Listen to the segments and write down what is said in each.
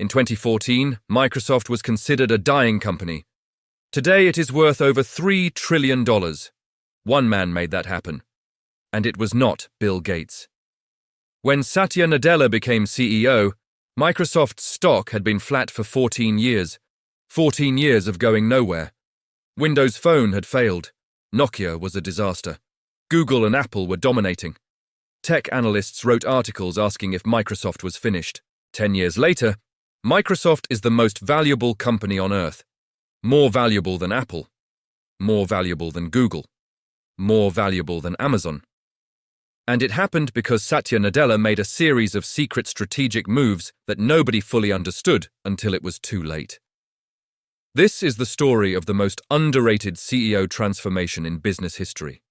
In 2014, Microsoft was considered a dying company. Today it is worth over $3 trillion. One man made that happen. And it was not Bill Gates. When Satya Nadella became CEO, Microsoft's stock had been flat for 14 years. 14 years of going nowhere. Windows Phone had failed. Nokia was a disaster. Google and Apple were dominating. Tech analysts wrote articles asking if Microsoft was finished. 10 years later, Microsoft is the most valuable company on earth. More valuable than Apple. More valuable than Google. More valuable than Amazon. And it happened because Satya Nadella made a series of secret strategic moves that nobody fully understood until it was too late. This is the story of the most underrated CEO transformation in business history.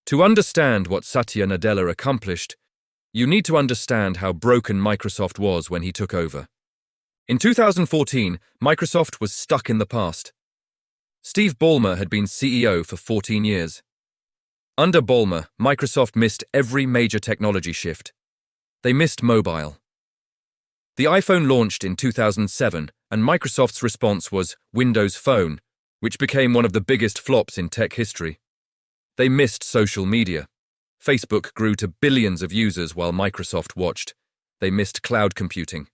To understand what Satya Nadella accomplished, you need to understand how broken Microsoft was when he took over. In 2014, Microsoft was stuck in the past. Steve Ballmer had been CEO for 14 years. Under Ballmer, Microsoft missed every major technology shift. They missed mobile. The iPhone launched in 2007, and Microsoft's response was Windows Phone, which became one of the biggest flops in tech history. They missed social media. Facebook grew to billions of users while Microsoft watched. They missed cloud computing.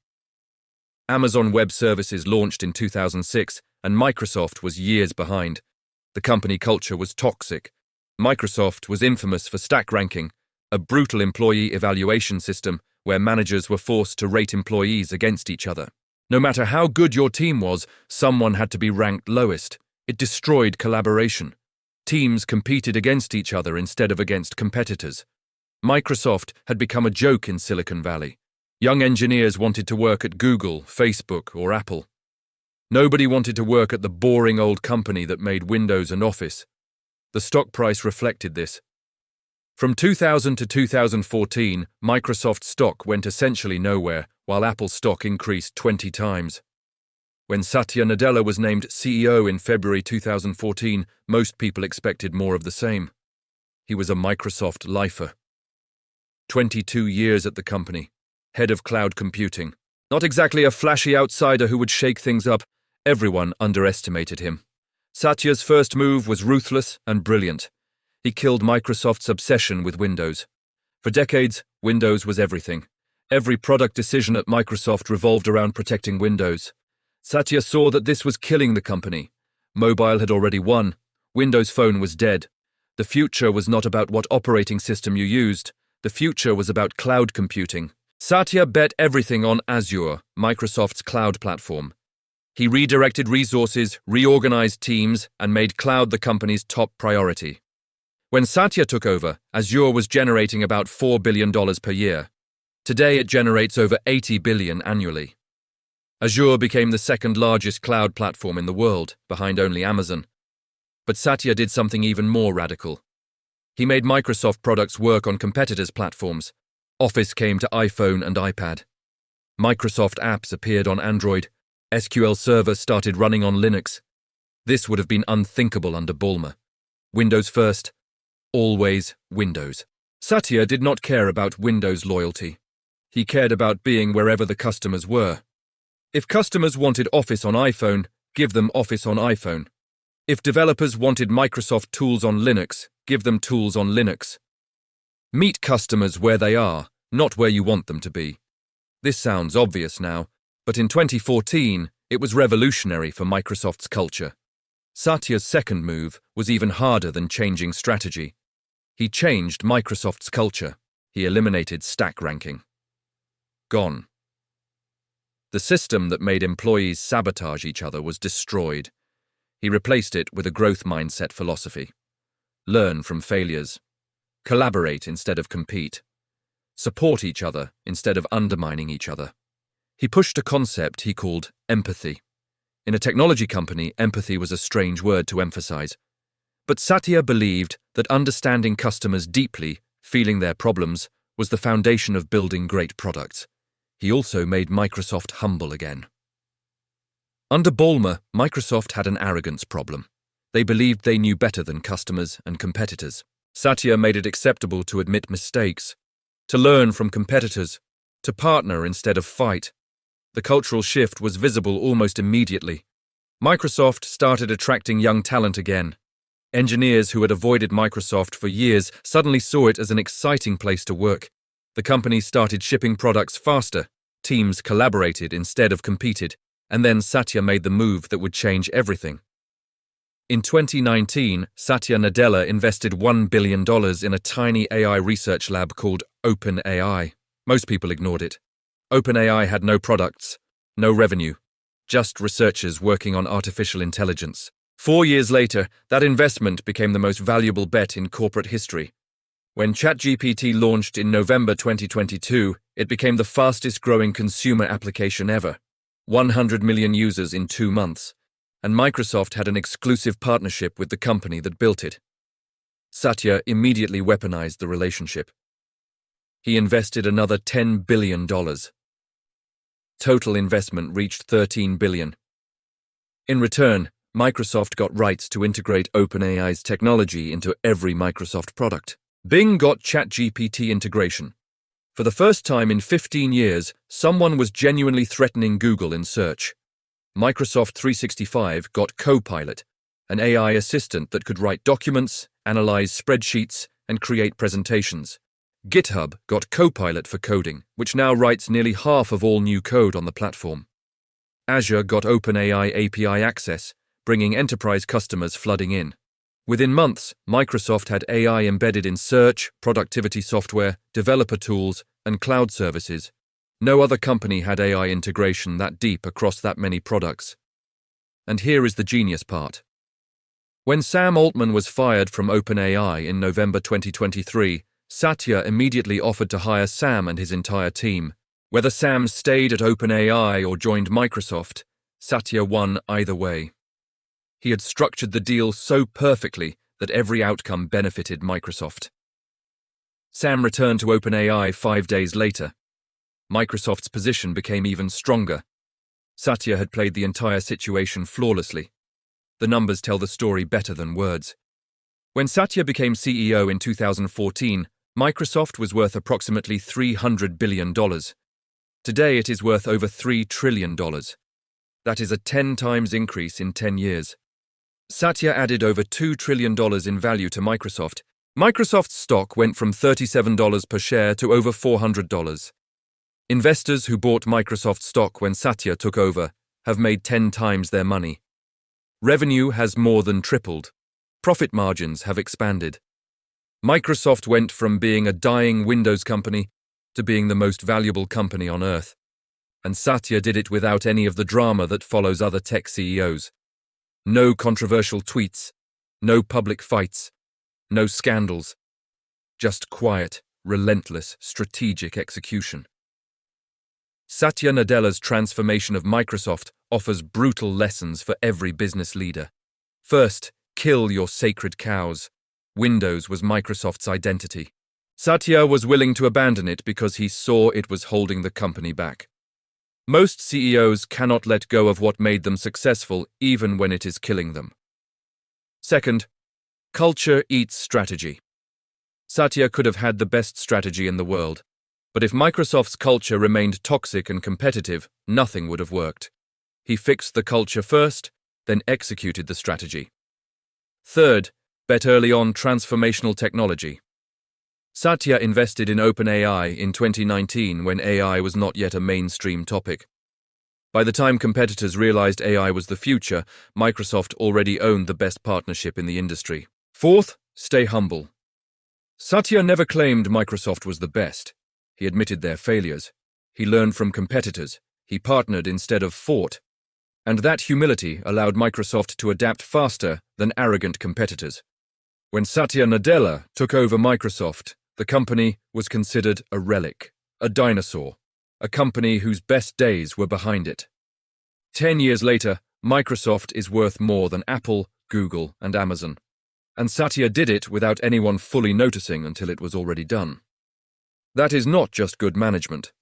Amazon Web Services launched in 2006, and Microsoft was years behind. The company culture was toxic. Microsoft was infamous for stack ranking, a brutal employee evaluation system where managers were forced to rate employees against each other. No matter how good your team was, someone had to be ranked lowest. It destroyed collaboration. Teams competed against each other instead of against competitors. Microsoft had become a joke in Silicon Valley. Young engineers wanted to work at Google, Facebook, or Apple. Nobody wanted to work at the boring old company that made Windows and Office. The stock price reflected this. From 2000 to 2014, Microsoft stock went essentially nowhere, while Apple stock increased 20 times. When Satya Nadella was named CEO in February 2014, most people expected more of the same. He was a Microsoft lifer. 22 years at the company, head of cloud computing. Not exactly a flashy outsider who would shake things up, everyone underestimated him. Satya's first move was ruthless and brilliant. He killed Microsoft's obsession with Windows. For decades, Windows was everything. Every product decision at Microsoft revolved around protecting Windows. Satya saw that this was killing the company. Mobile had already won. Windows Phone was dead. The future was not about what operating system you used. The future was about cloud computing. Satya bet everything on Azure, Microsoft's cloud platform. He redirected resources, reorganized teams, and made cloud the company's top priority. When Satya took over, Azure was generating about $4 billion per year. Today it generates over $80 billion annually. Azure became the second largest cloud platform in the world, behind only Amazon. But Satya did something even more radical. He made Microsoft products work on competitors' platforms. Office came to iPhone and iPad. Microsoft apps appeared on Android. SQL Server started running on Linux. This would have been unthinkable under Ballmer. Windows first. Always Windows. Satya did not care about Windows loyalty. He cared about being wherever the customers were. If customers wanted Office on iPhone, give them Office on iPhone. If developers wanted Microsoft tools on Linux, give them tools on Linux. Meet customers where they are, not where you want them to be. This sounds obvious now, but in 2014, it was revolutionary for Microsoft's culture. Satya's second move was even harder than changing strategy. He changed Microsoft's culture. He eliminated stack ranking. Gone. The system that made employees sabotage each other was destroyed. He replaced it with a growth mindset philosophy. Learn from failures. Collaborate instead of compete. Support each other instead of undermining each other. He pushed a concept he called empathy. In a technology company, empathy was a strange word to emphasize. But Satya believed that understanding customers deeply, feeling their problems, was the foundation of building great products. He also made Microsoft humble again. Under Ballmer, Microsoft had an arrogance problem. They believed they knew better than customers and competitors. Satya made it acceptable to admit mistakes, to learn from competitors, to partner instead of fight. The cultural shift was visible almost immediately. Microsoft started attracting young talent again. Engineers who had avoided Microsoft for years suddenly saw it as an exciting place to work. The company started shipping products faster, teams collaborated instead of competed, and then Satya made the move that would change everything. In 2019, Satya Nadella invested $1 billion in a tiny AI research lab called OpenAI. Most people ignored it. OpenAI had no products, no revenue, just researchers working on artificial intelligence. 4 years later, that investment became the most valuable bet in corporate history. When ChatGPT launched in November 2022, it became the fastest-growing consumer application ever. 100 million users in 2 months. And Microsoft had an exclusive partnership with the company that built it. Satya immediately weaponized the relationship. He invested another $10 billion. Total investment reached $13 billion. In return, Microsoft got rights to integrate OpenAI's technology into every Microsoft product. Bing got ChatGPT integration. For the first time in 15 years, someone was genuinely threatening Google in search. Microsoft 365 got Copilot, an AI assistant that could write documents, analyze spreadsheets, and create presentations. GitHub got Copilot for coding, which now writes nearly half of all new code on the platform. Azure got OpenAI API access, bringing enterprise customers flooding in. Within months, Microsoft had AI embedded in search, productivity software, developer tools, and cloud services. No other company had AI integration that deep across that many products. And here is the genius part. When Sam Altman was fired from OpenAI in November 2023, Satya immediately offered to hire Sam and his entire team. Whether Sam stayed at OpenAI or joined Microsoft, Satya won either way. He had structured the deal so perfectly that every outcome benefited Microsoft. Sam returned to OpenAI 5 days later. Microsoft's position became even stronger. Satya had played the entire situation flawlessly. The numbers tell the story better than words. When Satya became CEO in 2014, Microsoft was worth approximately $300 billion. Today it is worth over $3 trillion. That is a 10 times increase in 10 years. Satya added over $2 trillion in value to Microsoft. Microsoft's stock went from $37 per share to over $400. Investors who bought Microsoft stock when Satya took over have made 10 times their money. Revenue has more than tripled. Profit margins have expanded. Microsoft went from being a dying Windows company to being the most valuable company on earth. And Satya did it without any of the drama that follows other tech CEOs. No controversial tweets, no public fights, no scandals. Just quiet, relentless, strategic execution. Satya Nadella's transformation of Microsoft offers brutal lessons for every business leader. First, kill your sacred cows. Windows was Microsoft's identity. Satya was willing to abandon it because he saw it was holding the company back. Most CEOs cannot let go of what made them successful even when it is killing them. Second, culture eats strategy. Satya could have had the best strategy in the world, but if Microsoft's culture remained toxic and competitive, nothing would have worked. He fixed the culture first, then executed the strategy. Third, bet early on transformational technology. Satya invested in OpenAI in 2019 when AI was not yet a mainstream topic. By the time competitors realized AI was the future, Microsoft already owned the best partnership in the industry. Fourth, stay humble. Satya never claimed Microsoft was the best. He admitted their failures. He learned from competitors. He partnered instead of fought. And that humility allowed Microsoft to adapt faster than arrogant competitors. When Satya Nadella took over Microsoft, the company was considered a relic, a dinosaur, a company whose best days were behind it. 10 years later, Microsoft is worth more than Apple, Google, and Amazon. And Satya did it without anyone fully noticing until it was already done. That is not just good management.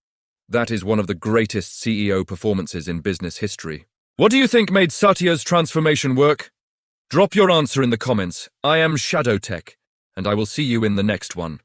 That is one of the greatest CEO performances in business history. What do you think made Satya's transformation work? Drop your answer in the comments. I am Shadow Tech, and I will see you in the next one.